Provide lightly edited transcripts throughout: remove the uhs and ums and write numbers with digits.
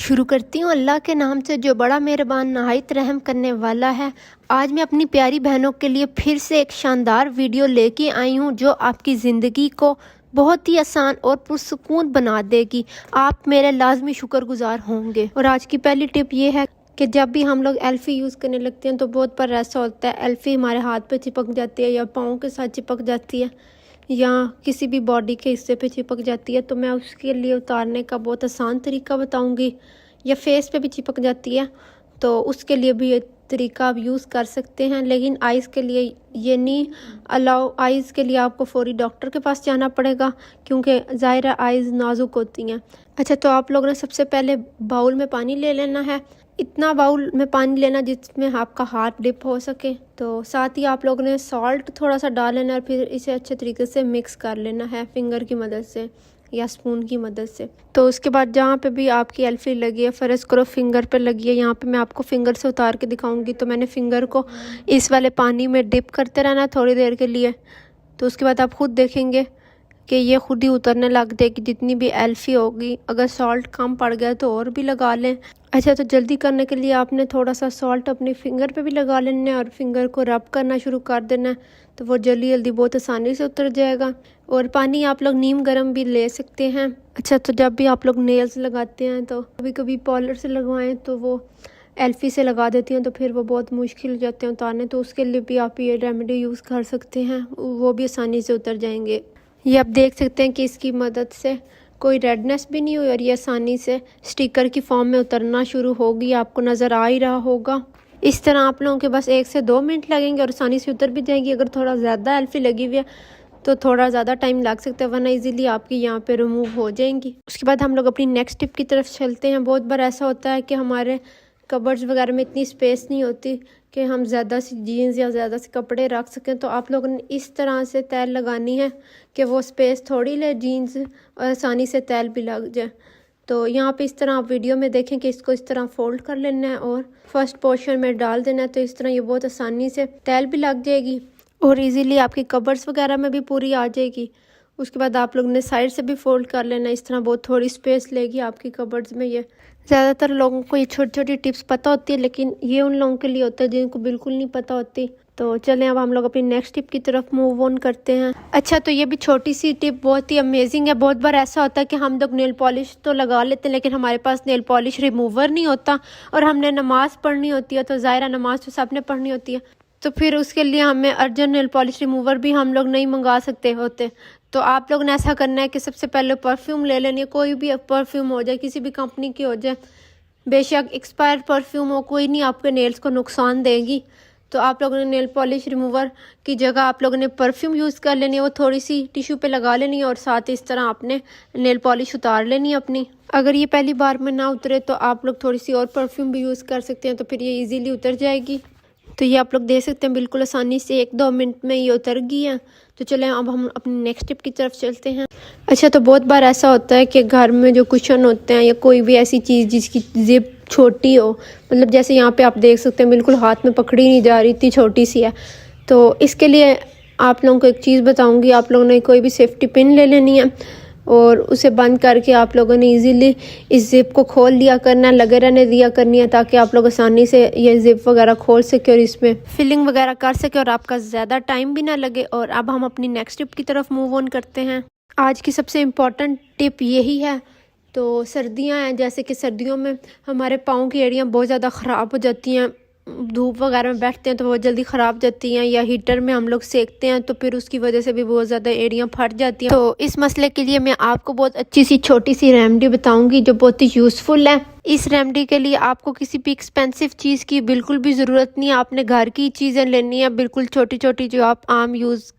शुरू करती हूँ अल्लाह के नाम से जो बड़ा मेहरबान नहायत रहम करने वाला है। आज मैं अपनी प्यारी बहनों के लिए फिर से एक शानदार वीडियो लेके आई हूँ जो आपकी ज़िंदगी को बहुत ही आसान और पुरसुकून बना देगी। आप मेरे लाजमी शुक्रगुजार होंगे। और आज की पहली टिप ये है कि जब भी हम लोग एल्फ़ी यूज़ करने लगते हैं तो बहुत बार ऐसा होता है एल्फ़ी हमारे हाथ पे चिपक जाती है या पाँव के साथ चिपक जाती है या किसी भी बॉडी के हिस्से पे चिपक जाती है। तो मैं उसके लिए उतारने का बहुत आसान तरीका बताऊंगी। या फेस पे भी चिपक जाती है तो उसके लिए भी ये तरीका आप यूज़ कर सकते हैं, लेकिन आइज़ के लिए ये नहीं अलाउ। आइज़ के लिए आपको फौरी डॉक्टर के पास जाना पड़ेगा क्योंकि ज़ाहिर आइज़ नाजुक होती हैं। अच्छा, तो आप लोगों ने सबसे पहले बाउल में पानी ले लेना है। इतना बाउल में पानी लेना जिसमें आपका हाथ डिप हो सके। तो साथ ही आप लोगों ने सॉल्ट थोड़ा सा डाल लेना और फिर इसे अच्छे तरीके से मिक्स कर लेना है फिंगर की मदद से या स्पून की मदद से। तो उसके बाद जहाँ पे भी आपकी एल्फ़ी लगी है, फ़र्ज़ करो फिंगर पे लगी है, यहाँ पे मैं आपको फिंगर से उतार के दिखाऊंगी। तो मैंने फिंगर को इस वाले पानी में डिप करते रहना है थोड़ी देर के लिए। तो उसके बाद आप ख़ुद देखेंगे कि ये खुद ही उतरने लग जाएगी जितनी भी एल्फ़ी होगी। अगर सॉल्ट कम पड़ गया तो और भी लगा लें। अच्छा, तो जल्दी करने के लिए आपने थोड़ा सा सॉल्ट अपनी फिंगर पे भी लगा लेना है और फिंगर को रब करना शुरू कर देना है। तो वो जल्दी जल्दी बहुत आसानी से उतर जाएगा। और पानी आप लोग नीम गर्म भी ले सकते हैं। अच्छा, तो जब भी आप लोग नेल्स लगाते हैं तो कभी कभी पॉलर से लगवाएं तो वो एल्फ़ी से लगा देती हैं तो फिर वो बहुत मुश्किल हो जाते हैं उतारने। तो उसके लिए भी आप ये रेमेडी यूज़ कर सकते हैं, वो भी आसानी से उतर जाएंगे। ये आप देख सकते हैं कि इसकी मदद से कोई रेडनेस भी नहीं हुई और ये आसानी से स्टिकर की फॉर्म में उतरना शुरू होगी। आपको नज़र आ ही रहा होगा। इस तरह आप लोगों के बस 1 से 2 मिनट लगेंगे और आसानी से उतर भी जाएगी। अगर थोड़ा ज़्यादा एल्फ़ी लगी हुई है तो थोड़ा ज़्यादा टाइम लग सकता है, वरना इजीली आपकी यहाँ पे रिमूव हो जाएंगी। उसके बाद हम लोग अपनी नेक्स्ट टिप की तरफ चलते हैं। बहुत बार ऐसा होता है कि हमारे कबर्ड्स वगैरह में इतनी स्पेस नहीं होती कि हम ज़्यादा सी जीन्स या ज़्यादा से कपड़े रख सकें। तो आप लोगों ने इस तरह से तैल लगानी है कि वो स्पेस थोड़ी ले जीन्स और आसानी से तैल भी लग जाए। तो यहाँ पे इस तरह आप वीडियो में देखें कि इसको इस तरह फोल्ड कर लेना है और फर्स्ट पोर्शन में डाल देना है। तो इस तरह ये बहुत आसानी से तैल भी लग जाएगी और इजीली आपकी कबर्ड्स वगैरह में भी पूरी आ जाएगी। उसके बाद आप लोग ने साइड से भी फोल्ड कर लेना। इस तरह बहुत थोड़ी स्पेस लेगी आपकी कबर्ड्स में। ये ज़्यादातर लोगों को ये छोटी छोटी टिप्स पता होती है, लेकिन ये उन लोगों के लिए होता है जिनको बिल्कुल नहीं पता होती। तो चलें अब हम लोग अपनी नेक्स्ट टिप की तरफ मूव ऑन करते हैं। अच्छा, तो ये भी छोटी सी टिप बहुत ही अमेजिंग है। बहुत बार ऐसा होता है कि हम लोग नेल पॉलिश तो लगा लेते हैं लेकिन हमारे पास नेल पॉलिश रिमूवर नहीं होता और हमने नमाज़ पढ़नी होती है। तो ज़ाहिर नमाज तो सबने पढ़नी होती है, तो फिर उसके लिए हमें अर्जेंट नेल पॉलिश रिमूवर भी हम लोग नहीं मंगा सकते होते। तो आप लोग ने ऐसा करना है कि सबसे पहले परफ्यूम ले लेनी है। कोई भी परफ्यूम हो जाए, किसी भी कंपनी की हो जाए, बेशक एक्सपायर्ड परफ्यूम हो, कोई नहीं आपके नेल्स को नुकसान देगी। तो आप लोगों ने नेल पॉलिश रिमूवर की जगह आप लोगों ने परफ्यूम यूज़ कर लेनी है। वो थोड़ी सी टिश्यू पे लगा लेनी है और साथ ही इस तरह आपने नेल पॉलिश उतार लेनी है अपनी। अगर ये पहली बार में ना उतरे तो आप लोग थोड़ी सी और परफ्यूम भी यूज़ कर सकते हैं, तो फिर ये ईज़िली उतर जाएगी। तो ये आप लोग देख सकते हैं बिल्कुल आसानी से 1-2 मिनट में ये उतर गई है। तो चलें अब हम अपनी नेक्स्ट टिप की तरफ चलते हैं। अच्छा, तो बहुत बार ऐसा होता है कि घर में जो कुशन होते हैं या कोई भी ऐसी चीज़ जिसकी जिप छोटी हो, मतलब जैसे यहाँ पे आप देख सकते हैं बिल्कुल हाथ में पकड़ी नहीं जा रही, इतनी छोटी सी है। तो इसके लिए आप लोगों को एक चीज़ बताऊँगी। आप लोगों ने कोई भी सेफ्टी पिन ले लेनी है और उसे बंद करके आप लोगों ने इजीली इस जिप को खोल लिया करना है, लगे रहने दिया करनी है, ताकि आप लोग आसानी से ये जिप वगैरह खोल सके और इसमें फिलिंग वगैरह कर सके और आपका ज़्यादा टाइम भी ना लगे। और अब हम अपनी नेक्स्ट टिप की तरफ मूव ऑन करते हैं। आज की सबसे इम्पॉर्टेंट टिप यही है। तो सर्दियाँ हैं, जैसे कि सर्दियों में हमारे पाँव की एड़ियाँ बहुत ज़्यादा ख़राब हो जाती हैं। धूप वगैरह में बैठते हैं तो बहुत जल्दी ख़राब हो जाती हैं, या हीटर में हम लोग सेकते हैं तो फिर उसकी वजह से भी बहुत ज़्यादा एड़ियाँ फट जाती हैं। तो इस मसले के लिए मैं आपको बहुत अच्छी सी छोटी सी रेमेडी बताऊंगी जो बहुत ही यूज़फुल है। इस रेमेडी के लिए आपको किसी भी एक्सपेंसिव चीज़ की बिल्कुल भी ज़रूरत नहीं है। आपने घर की चीज़ें लेनी है, बिल्कुल छोटी छोटी, जो आप आम यूज़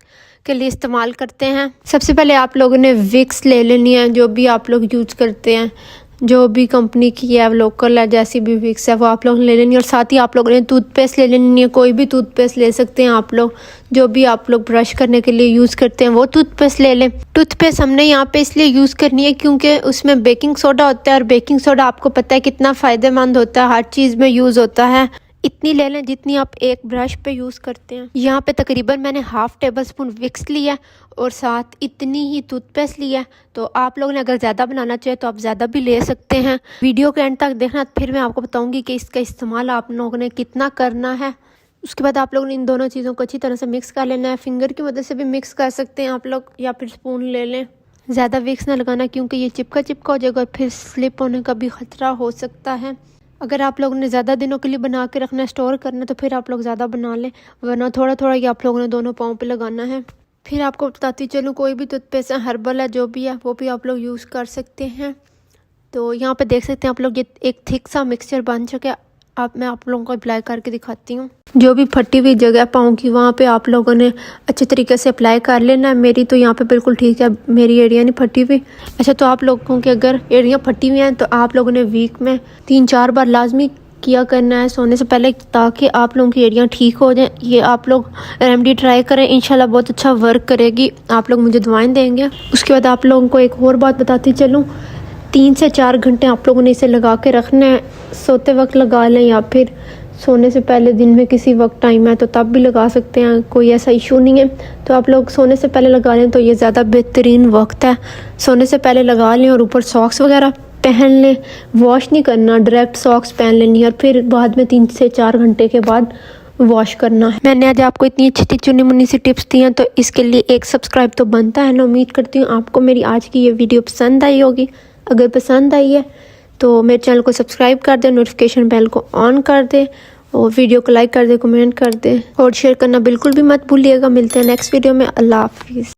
के लिए इस्तेमाल करते हैं। सबसे पहले आप लोगों ने विक्स ले लेनी है, जो भी आप लोग यूज़ करते हैं, जो भी कंपनी की है, लोकल है, जैसी भी विक्स है वो आप लोग ले लेनी है। और साथ ही आप लोगों ने टूथपेस्ट ले लेनी है। कोई भी टूथपेस्ट ले सकते हैं आप लोग, जो भी आप लोग ब्रश करने के लिए यूज़ करते हैं वो टूथपेस्ट ले लें। टूथपेस्ट हमने यहाँ पे इसलिए यूज़ करनी है क्योंकि उसमें बेकिंग सोडा होता है और बेकिंग सोडा आपको पता है कितना फ़ायदेमंद होता है, हर चीज़ में यूज़ होता है। इतनी ले लें जितनी आप एक ब्रश पे यूज़ करते हैं। यहाँ पे तकरीबन मैंने हाफ़ टेबल स्पून विक्स लिया और साथ इतनी ही टूथपेस्ट लिया। तो आप लोगों ने अगर ज़्यादा बनाना चाहे तो आप ज़्यादा भी ले सकते हैं। वीडियो के एंड तक देखना, फिर मैं आपको बताऊँगी कि इसका इस्तेमाल आप लोगों ने कितना करना है। उसके बाद आप लोगों ने इन दोनों चीज़ों को अच्छी तरह से मिक्स कर लेना है। फिंगर की मदद से भी मिक्स कर सकते हैं आप लोग, या फिर स्पून ले लें। ज़्यादा विक्स ना लगाना क्योंकि ये चिपका चिपका हो जाएगा और फिर स्लिप होने का भी ख़तरा हो सकता है। अगर आप लोगों ने ज़्यादा दिनों के लिए बना के रखना है, स्टोर करना है, तो फिर आप लोग ज़्यादा बना लें, वरना थोड़ा थोड़ा ये आप लोगों ने दोनों पाँव पे लगाना है। फिर आपको बताती चलूँ, कोई भी टूथपेस्ट है, हर्बल है, जो भी है वो भी आप लोग यूज़ कर सकते हैं। तो यहाँ पे देख सकते हैं आप लोग, ये एक थिक सा मिक्सचर बन चुका है। मैं आप लोगों को अप्लाई करके दिखाती हूँ। जो भी फटी हुई जगह पाँव की, वहाँ पे आप लोगों ने अच्छे तरीके से अप्लाई कर लेना है। मेरी तो यहाँ पे बिल्कुल ठीक है, मेरी एड़ियाँ नहीं फटी हुई। अच्छा, तो आप लोगों के अगर एड़ियाँ फटी हुई हैं तो आप लोगों ने वीक में 3-4 बार लाजमी किया करना है सोने से पहले, ताकि आप लोगों की एड़ियाँ ठीक हो जाएं। ये आप लोग रेमेडी ट्राई करें, इंशाल्लाह बहुत अच्छा वर्क करेगी। आप लोग मुझे दुआएं देंगे। उसके बाद आप लोगों को एक और बात बताती चलूँ, 3 से 4 घंटे आप लोगों ने इसे लगा के रखना है। सोते वक्त लगा लें या फिर सोने से पहले दिन में किसी वक्त टाइम है तो तब भी लगा सकते हैं, कोई ऐसा इशू नहीं है। तो आप लोग सोने से पहले लगा लें तो ये ज़्यादा बेहतरीन वक्त है। सोने से पहले लगा लें और ऊपर सॉक्स वगैरह पहन लें। वॉश नहीं करना, डायरेक्ट सॉक्स पहन लेनी और फिर बाद में 3 से 4 घंटे के बाद वॉश करना है। मैंने आज आपको इतनी अच्छी चुनी मुनी सी टिप्स दी हैं, तो इसके लिए एक सब्सक्राइब तो बनता है ना। उम्मीद करती हूँ आपको मेरी आज की ये वीडियो पसंद आई होगी। अगर पसंद आई है तो मेरे चैनल को सब्सक्राइब कर दें, नोटिफिकेशन बेल को ऑन कर दें और वीडियो को लाइक कर दें, कमेंट कर दें और शेयर करना बिल्कुल भी मत भूलिएगा। मिलते हैं नेक्स्ट वीडियो में। अल्लाह हाफिज़।